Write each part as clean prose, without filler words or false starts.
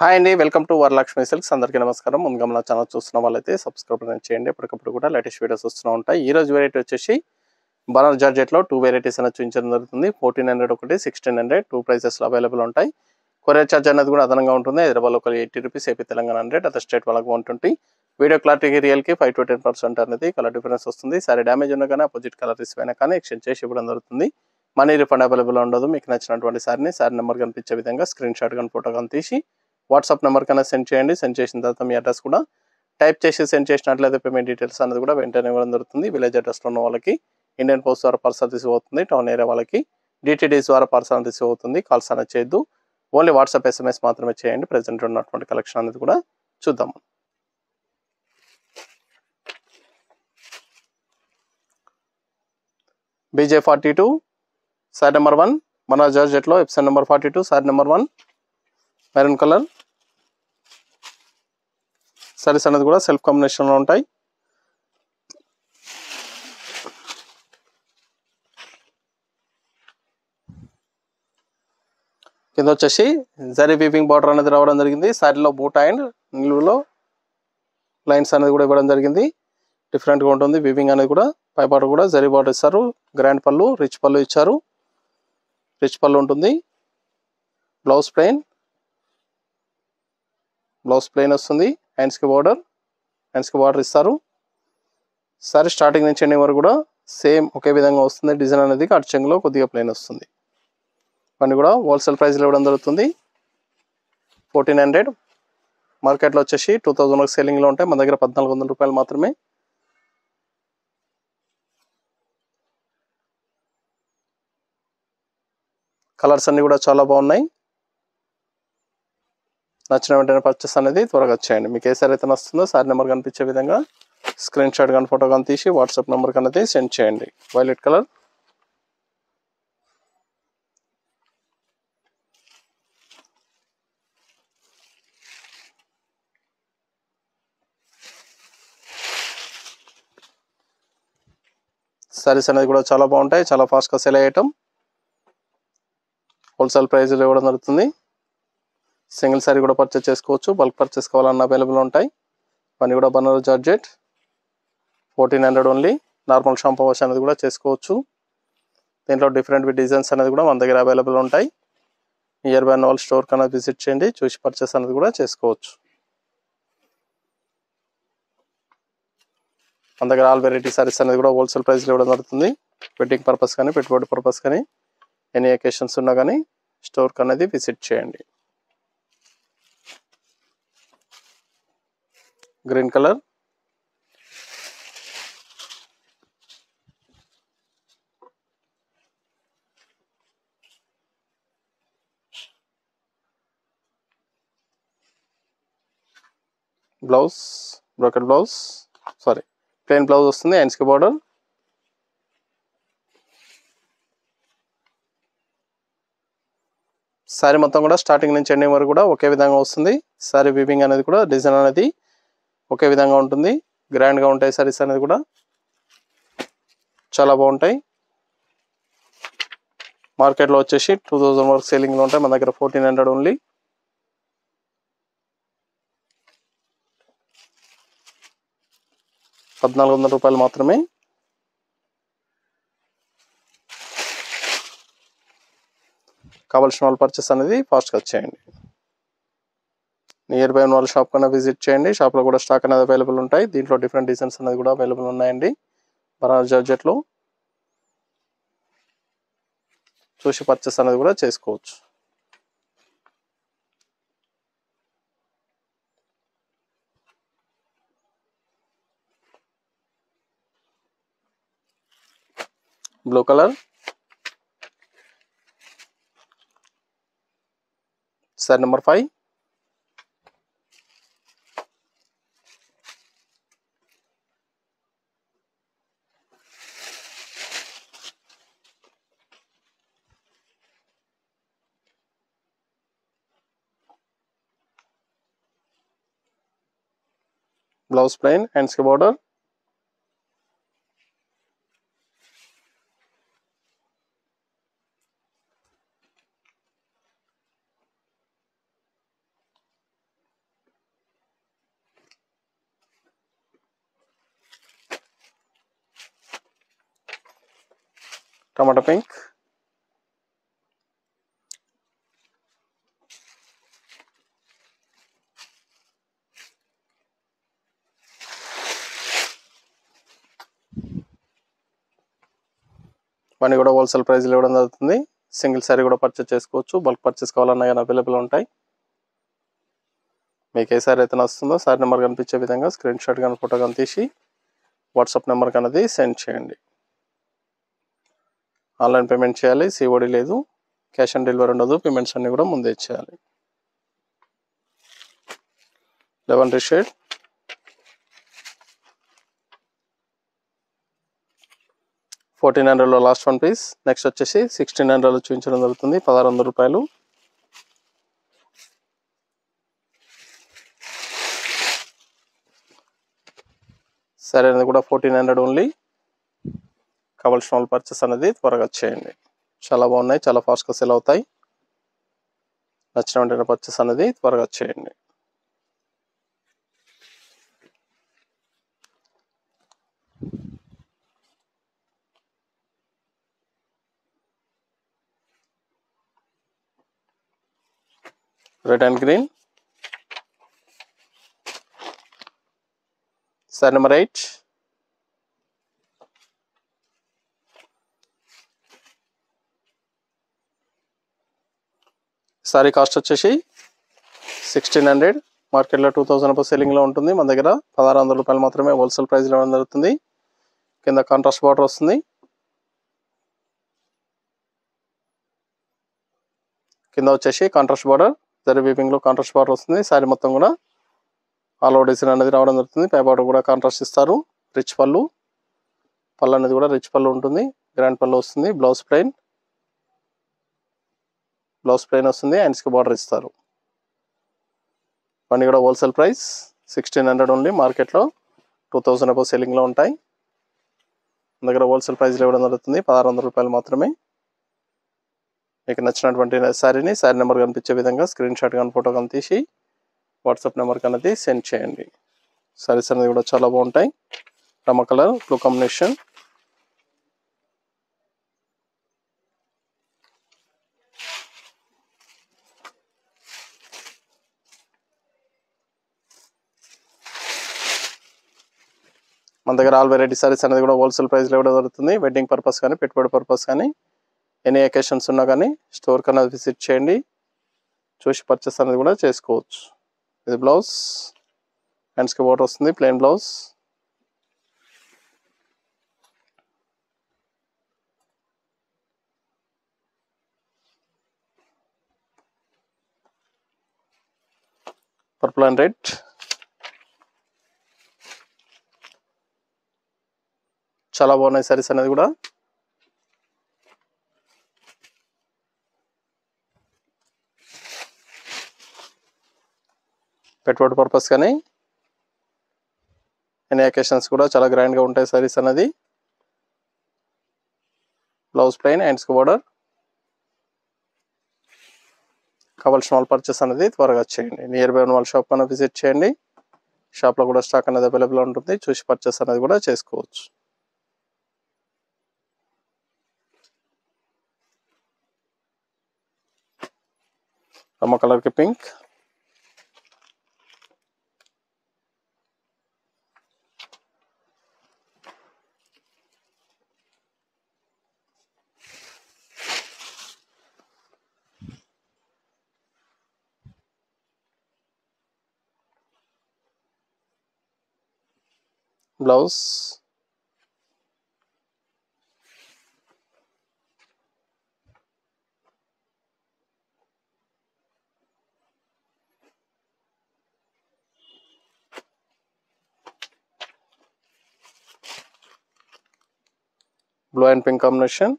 Hi అండి, welcome to Varalakshmi silks. అందరికీ నమస్కారం. ముందుగా మన ఛానల్ చూస్తున్న వాళ్ళైతే సబ్స్క్రైబ్ చేయండి. ఎప్పటికప్పుడు కూడా లేటెస్ట్ వీడియోస్ వస్తూ ఉంటాయి. ఈ రోజు వెరైటీ వచ్చేసి బనారస్ జార్జెట్లో 2 వెరైటీస్ అనేది చూపించడం జరుగుతుంది. 1400 ఒకటి, 1600 2 ప్రైసెస్లో అవైలబుల్ ఉంటాయి. కొరియర్ ఛార్జ్ అనేది కూడా అదనంగా ఉంటుంది. హైదరాబాద్లో ఒక 80 rupees, AP Telangana 100, other state వాళ్ళకి 120. వీడియో క్లారిటీకి రియల్కి 5 to 10% అనేది కలర్ డిఫరెన్స్ వస్తుంది. సారీ డ్యామేజ్ ఉన్నా కానీ అపోజిట్ కలర్ రిసీవ్ అయినా కానీ ఎక్స్చేంజ్ చేసి ఇవ్వడం జరుగుతుంది. మనీ రిఫండ్ అవైలబుల్ ఉండదు. మీకు నచ్చినటువంటి సారీ నెంబర్ కనిపించే విధంగా స్క్రీన్ షాట్ కానీ ఫోటో కానీ తీసి వాట్సాప్ నెంబర్ కన్నా సెండ్ చేయండి. సెండ్ చేసిన తర్వాత మీ అడ్రస్ కూడా టైప్ చేసి సెండ్ చేసినట్లయితే పేమెంట్ డీటెయిల్స్ అనేది కూడా వెంటనే ఇవ్వడం జరుగుతుంది. విలేజ్ అడ్రస్లో ఉన్న వాళ్ళకి ఇండియన్ పోస్ట్ ద్వారా పార్సల్ రిసీవ్ అవుతుంది. టౌన్ ఏరియా వాళ్ళకి డిటిడిఎస్ ద్వారా పార్సల్ రిసీవ్ అవుతుంది. కాల్స్ అనేది చేయొద్దు. ఓన్లీ వాట్సాప్ SMS మాత్రమే చేయండి. ప్రెజెంట్ ఉన్నటువంటి కలెక్షన్ అనేది కూడా చూద్దాం. BJ42 సారీ నెంబర్ 1 బనారస్ జార్జెట్లో episode number 42 sari number 1 maroon colour. Saris అనేది కూడా సెల్ఫ్ కాంబినేషన్లో ఉంటాయి. కింద వచ్చేసి జరీ వీవింగ్ బార్డర్ అనేది రావడం జరిగింది. సారీలో బూటా అండ్ నిలువులో లైన్స్ అనేది కూడా ఇవ్వడం జరిగింది. డిఫరెంట్గా ఉంటుంది. వీవింగ్ అనేది కూడా పై బార్డర్ కూడా జరీ బార్డర్ ఇస్తారు. గ్రాండ్ పళ్ళు, రిచ్ పళ్ళు ఇచ్చారు. రిచ్ పళ్ళు ఉంటుంది. బ్లౌజ్ ప్లెయిన్ వస్తుంది. హ్యాండ్స్కి బార్డర్ ఇస్తారు. సారీ స్టార్టింగ్ నుంచి ఎండింగ్ వరకు కూడా సేమ్ ఒకే విధంగా వస్తుంది. డిజైన్ అనేది అటు చెంగులో కొద్దిగా ప్లెయిన్ వస్తుంది. ఇవన్నీ కూడా హోల్సేల్ ప్రైస్లో ఇవ్వడం జరుగుతుంది. 1400. మార్కెట్లో వచ్చేసి 2000 సేలింగ్లో ఉంటాయి. మన దగ్గర 1400 రూపాయలు మాత్రమే. కలర్స్ అన్నీ కూడా చాలా బాగున్నాయి. నచ్చిన వెంటనే పర్చేస్ అనేది త్వరగా చేయండి. మీకు ఏ సారీ అయితే నస్తుందో సారీ నెంబర్ కనిపించే విధంగా స్క్రీన్ షాట్ కానీ ఫోటో కానీ తీసి వాట్సాప్ నెంబర్కి అనేది సెండ్ చేయండి. Violet colour. సారీస్ అనేది కూడా చాలా బాగుంటాయి. చాలా ఫాస్ట్గా సేల్ అయ్యేటం. హోల్సేల్ ప్రైస్లో ఇవ్వడం జరుగుతుంది. సింగిల్ సారీ కూడా పర్చేస్ చేసుకోవచ్చు. బల్క్ పర్చేస్ కావాలన్నా అవైలబుల్ ఉంటాయి. ఇవన్నీ కూడా Banaras georgette 1400 only. Normal shampoo wash అనేది కూడా చేసుకోవచ్చు. దీంట్లో డిఫరెంట్ డిజైన్స్ అనేది కూడా మన దగ్గర అవైలబుల్ ఉంటాయి. నియర్ బై వాళ్ళ స్టోర్ కన్నా విజిట్ చేయండి. చూసి పర్చేస్ అనేది కూడా చేసుకోవచ్చు. మన దగ్గర ఆల్ వెరైటీ సారీస్ అనేది కూడా హోల్సేల్ ప్రైస్లో ఇవ్వడం జరుగుతుంది. వెడ్డింగ్ పర్పస్ కానీ పెట్టుబడి పర్పస్ కానీ ఎనీ అకేషన్స్ ఉన్నా కానీ స్టోర్కి అనేది విజిట్ చేయండి. Green colour. Blouse brocade blouse, plain blouse వస్తుంది. హ్యాండ్స్కి బార్డర్. సారీ మొత్తం కూడా స్టార్టింగ్ నుంచి ఎండింగ్ వరకు కూడా ఒకే విధంగా వస్తుంది. సారీ వీవింగ్ అనేది కూడా డిజైన్ అనేది ఒకే విధంగా ఉంటుంది. గ్రాండ్గా ఉంటాయి సారీస్ అనేది కూడా చాలా బాగుంటాయి. మార్కెట్లో వచ్చేసి 2000 వరకు సేలింగ్లో ఉంటాయి. మన దగ్గర 1400 ఓన్లీ. ₹1400 మాత్రమే. కావాల్సిన వాళ్ళు పర్చేస్ అనేది ఫాస్ట్గా చేయండి. నియర్ బై ఉన్న వాళ్ళ షాప్ కన్నా విజిట్ చేయండి. షాప్లో కూడా స్టాక్ అనేది అవైలబుల్ ఉంటాయి. దీంట్లో డిఫరెంట్ డిజైన్స్ అనేది కూడా అవైలబుల్ ఉన్నాయండి. బనారస్ జార్జెట్లో చూసి పర్చేస్ అనేది కూడా చేసుకోవచ్చు. Blue colour. Sorry number 5. Blouse plain, హ్యాండ్స్కి బార్డర్. టమాటా పింక్, ఇవన్నీ కూడా హోల్సేల్ ప్రైస్లో ఇవ్వడం జరుగుతుంది. సింగిల్ శారీ కూడా పర్చేస్ చేసుకోవచ్చు. బల్క్ పర్చేస్ కావాలన్నా కానీ అవైలబుల్ ఉంటాయి. మీకు ఏ శారీ అయితే నస్తుందో శారీ నెంబర్ కనిపించే విధంగా స్క్రీన్ షాట్ కానీ ఫోటో కానీ తీసి వాట్సాప్ నెంబర్కి అనేది సెండ్ చేయండి. ఆన్లైన్ పేమెంట్ చేయాలి, సిఓడి లేదు, క్యాష్ ఆన్ డెలివరీ ఉండదు. పేమెంట్స్ అన్నీ కూడా ముందే చేయాలి. Eleven shade, $1400 last one piece. Next వచ్చేసి $1600 చూపించడం జరుగుతుంది, $1600. సరే అనేది కూడా 1400 ఓన్లీ. కావాల్సిన వాళ్ళు పర్చేస్ అనేది త్వరగా చేయండి. చాలా బాగున్నాయి, చాలా ఫాస్ట్గా సెల్ అవుతాయి. నచ్చిన వెంటనే పర్చేస్ అనేది త్వరగా చేయండి. Red and green, sari number 8. Sari cost వచ్చేసి 1600. మార్కెట్లో 2000 సెల్లింగ్లో ఉంటుంది. మన దగ్గర $1600 మాత్రమే హోల్సేల్ ప్రైస్లో ఇవ్వడం జరుగుతుంది. కింద కాంట్రాస్ట్ బార్డర్ వస్తుంది. కింద వచ్చేసి కాంట్రాస్ట్ బార్డర్, జరీ వీవింగ్లో కాంట్రాస్ట్ బార్డర్ వస్తుంది. శారీ మొత్తం కూడా ఆల్ ఓవర్ డిజైన్ అనేది రావడం జరుగుతుంది. పై బార్డర్ కూడా కాంట్రాస్ట్ ఇస్తారు. రిచ్ పళ్ళు అనేది కూడా రిచ్ పళ్ళు ఉంటుంది. గ్రాండ్ పళ్ళు వస్తుంది. బ్లౌజ్ ప్లెయిన్ వస్తుంది. హ్యాండ్స్కి బార్డర్ ఇస్తారు. ఇవన్నీ కూడా హోల్సేల్ ప్రైస్ 1600 ఓన్లీ. మార్కెట్లో 2000 సెల్లింగ్లో ఉంటాయి. మన దగ్గర హోల్సేల్ ప్రైస్లో ఇవ్వడం జరుగుతుంది, $1600 మాత్రమే. మీకు నచ్చినటువంటి శారీ నెంబర్ కనిపించే విధంగా స్క్రీన్ షాట్ కానీ ఫోటో కానీ తీసి వాట్సాప్ నెంబర్కి అనేది సెండ్ చేయండి. శారీస్ అనేది కూడా చాలా బాగుంటాయి. Rama colour, blue combination. మన దగ్గర ఆల్ వెరైటీ సారీస్ అనేది కూడా హోల్సేల్ ప్రైస్లో ఇవ్వడం జరుగుతుంది. వెడ్డింగ్ పర్పస్ కానీ పెట్టుబడి పర్పస్ కానీ ఎనీ అకేషన్స్ ఉన్నా కానీ స్టోర్కి అనేది విజిట్ చేయండి. చూసి పర్చేస్ అనేది కూడా చేసుకోవచ్చు. ఇది బ్లౌజ్, హ్యాండ్స్కి బార్డర్ వస్తుంది, plain blouse. Purple and red, చాలా బాగున్నాయి సారీస్ అనేది కూడా. పెట్టుబడి పర్పస్ కానీ ఎనీ అకేషన్స్ కూడా చాలా గ్రాండ్గా ఉంటాయి సారీస్ అనేది. బ్లౌజ్ ప్లెయిన్, హ్యాండ్స్కి బార్డర్. కావాల్సిన వాళ్ళు పర్చేస్ అనేది త్వరగా చేయండి. నియర్ బై ఉన్న వాళ్ళ షాప్ అనేది విజిట్ చేయండి. షాప్లో కూడా స్టాక్ అనేది అవైలబుల్ ఉంటుంది. చూసి పర్చేస్ అనేది కూడా చేసుకోవచ్చు. రమ్మ కలర్కి pink, blouse, blue and pink combination.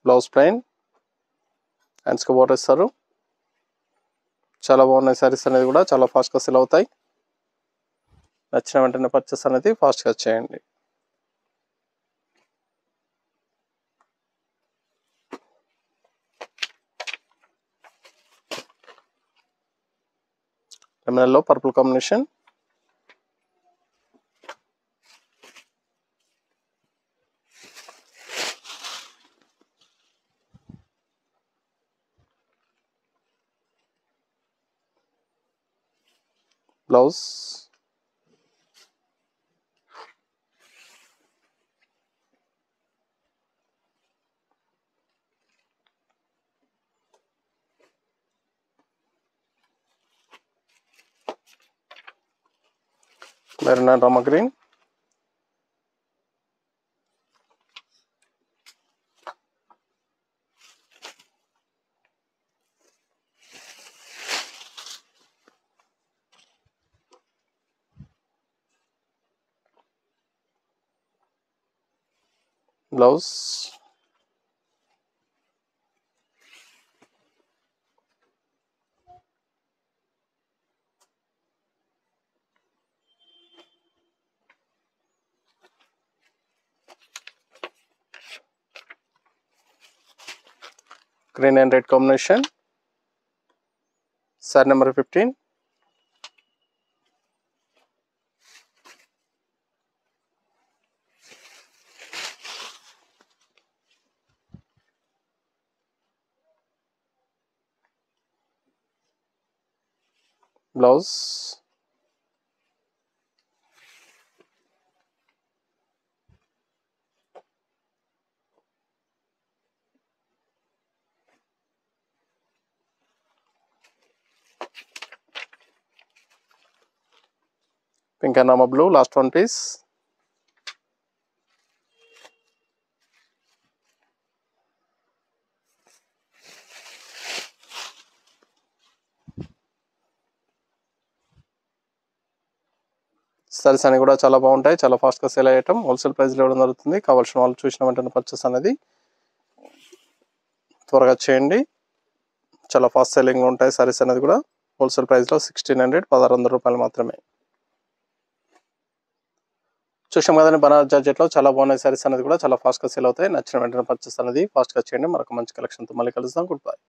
Blouse plain, హ్యాండ్స్కి బార్డర్ ఇస్తారు. చాలా బాగున్నాయి సారీస్ అనేది కూడా, చాలా ఫాస్ట్గా సెల్ అవుతాయి. నచ్చిన వెంటనే పర్చేస్ అనేది ఫాస్ట్గా చేయండి. Lemon yellow purple combination. Blouse maroon and Rama green. Blouse green and red combination. Set number 15. Blouse. Pink and Rama blue, last one piece. Saris అన్ని కూడా చాలా బాగుంటాయి, చాలా ఫాస్ట్గా సేల్ అయ్యటం, హోల్సేల్ ప్రైస్లో ఇవ్వడం జరుగుతుంది. కావాల్సిన వాళ్ళు చూసిన వెంటనే పర్చేస్ అనేది త్వరగా చేయండి. చాలా ఫాస్ట్ సెల్లింగ్ ఉంటాయి సారీస్ అనేది కూడా. హోల్సేల్ ప్రైస్లో 1600 1600 రూపాయలు మాత్రమే. చూసాం కదండి, బనారస్ జార్జెట్లో చాలా బాగున్నాయి సారీస్ అనేది కూడా చాలా ఫాస్ట్గా సేల్ అవుతాయి. నచ్చిన వెంటనే పర్చేస్ అనేది ఫాస్ట్గా చేయండి. మరొక మంచి కలెక్షన్తో మళ్ళీ కలుద్దాం. Good bye.